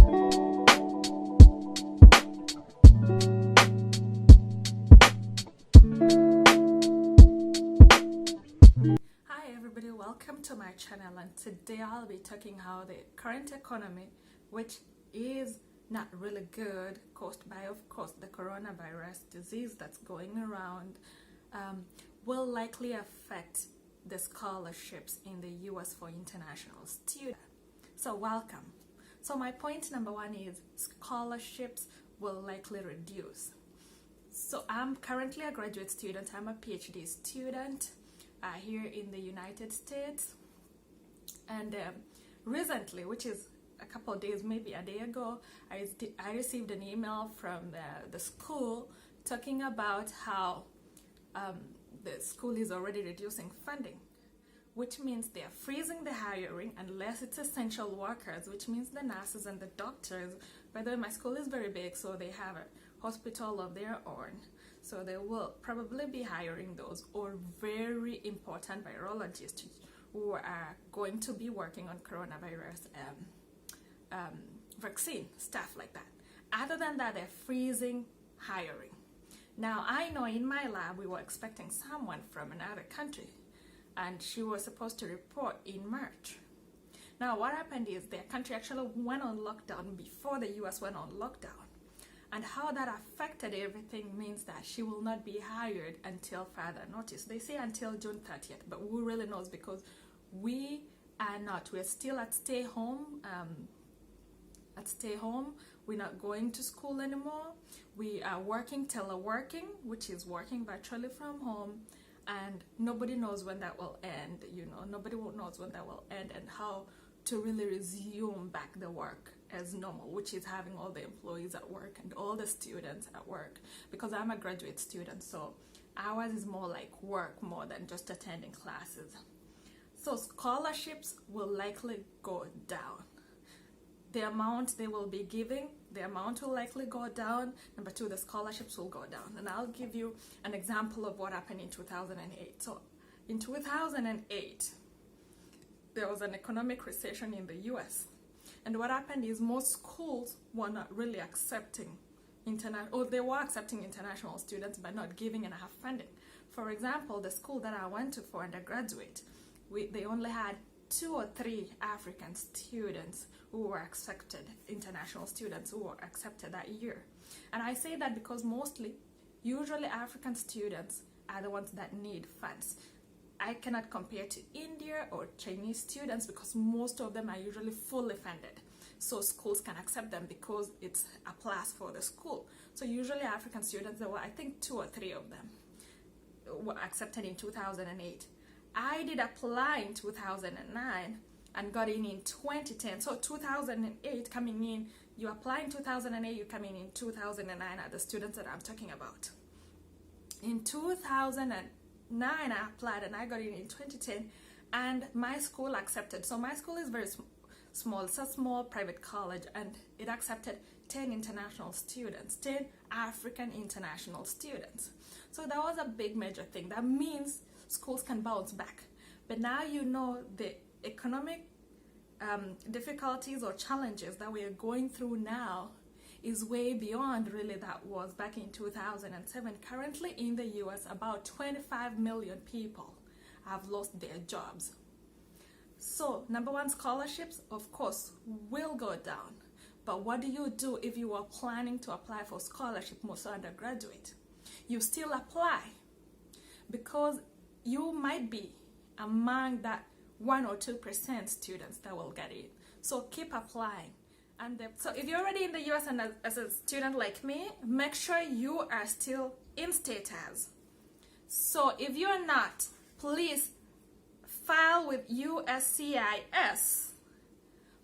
Everybody, welcome to my channel, and today I'll be talking how the current economy, which is not really good, caused by of course the coronavirus disease that's going around, will likely affect the scholarships in the US for international students. So welcome. So my point number one is scholarships will likely reduce. So I'm currently a graduate student, I'm a PhD student here in the United States, and recently, which is a couple of days, maybe a day ago, I received an email from the school talking about how the school is already reducing funding, which means they are freezing the hiring unless it's essential workers, which means the nurses and the doctors. By the way, my school is very big, so they have a hospital of their own, so they will probably be hiring those, or very important virologists who are going to be working on coronavirus vaccine, stuff like that. Other than that, they're freezing hiring. Now, I know in my lab we were expecting someone from another country, and she was supposed to report in March. Now, what happened is their country actually went on lockdown before the US went on lockdown. And how that affected everything means that she will not be hired until further notice. They say until June 30th, but who really knows, because we are not. We're still at stay home. We're not going to school anymore. We are working teleworking, which is working virtually from home. And nobody knows when that will end. Nobody knows when that will end and how to really resume back the work as normal, which is having all the employees at work and all the students at work, because I'm a graduate student, so ours is more like work more than just attending classes. So scholarships will likely go down. The amount they will be giving, the amount will likely go down. Number two, the scholarships will go down. And I'll give you an example of what happened in 2008. So in 2008, there was an economic recession in the US. And what happened is most schools were not really accepting they were accepting international students but not giving enough funding. For example, the school that I went to for undergraduate, they only had 2 or 3 African students who were accepted, international students who were accepted that year. And I say that because usually African students are the ones that need funds. I cannot compare to India or Chinese students because most of them are usually fully funded. So schools can accept them because it's a plus for the school. So usually African students, there were I think 2 or 3 of them were accepted in 2008. I did apply in 2009 and got in 2010. So 2008 coming in, you apply in 2008, you come in 2009 are the students that I'm talking about. In 2009 I applied and I got in 2010, and my school accepted. So my school is very small. It's a small private college, and it accepted 10 international students, 10 African international students. So that was a big major thing. That means schools can bounce back. But now the economic difficulties or challenges that we are going through now is way beyond really that was back in 2007. Currently in the US, about 25 million people have lost their jobs. So number one, scholarships of course will go down. But what do you do if you are planning to apply for scholarship, most undergraduate? You still apply, because you might be among that 1 or 2% students that will get it. So keep applying. So if you're already in the US and as a student like me, make sure you are still in status. So if you're not, please file with USCIS.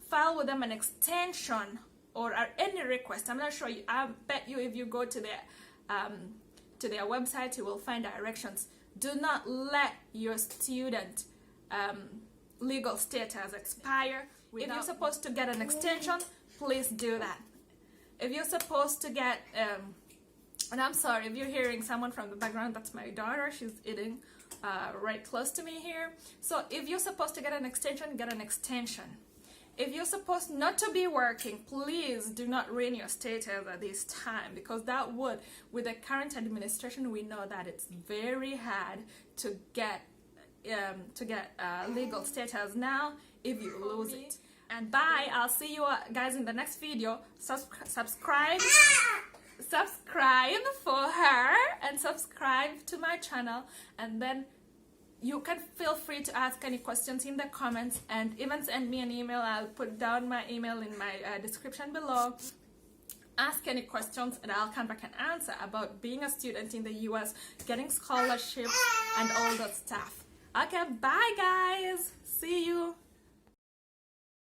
File with them an extension or any request. I'm not sure. I bet you if you go to their website, you will find directions. Do not let your student legal status expire. If you're supposed to get an extension, please do that. If you're supposed to get, and I'm sorry if you're hearing someone from the background, that's my daughter. She's eating right close to me here. So if you're supposed to get an extension, get an extension. if you're supposed not to be working, please do not ruin your status at this time, because that would, with the current administration, we know that it's very hard to get legal status now if you lose it. And bye, I'll see you guys in the next video. Subscribe for her and subscribe to my channel, and then you can feel free to ask any questions in the comments, and even send me an email. I'll put down my email in my description below. Ask any questions and I'll come back and answer about being a student in the US, getting scholarships and all that stuff. Okay, bye guys, see you.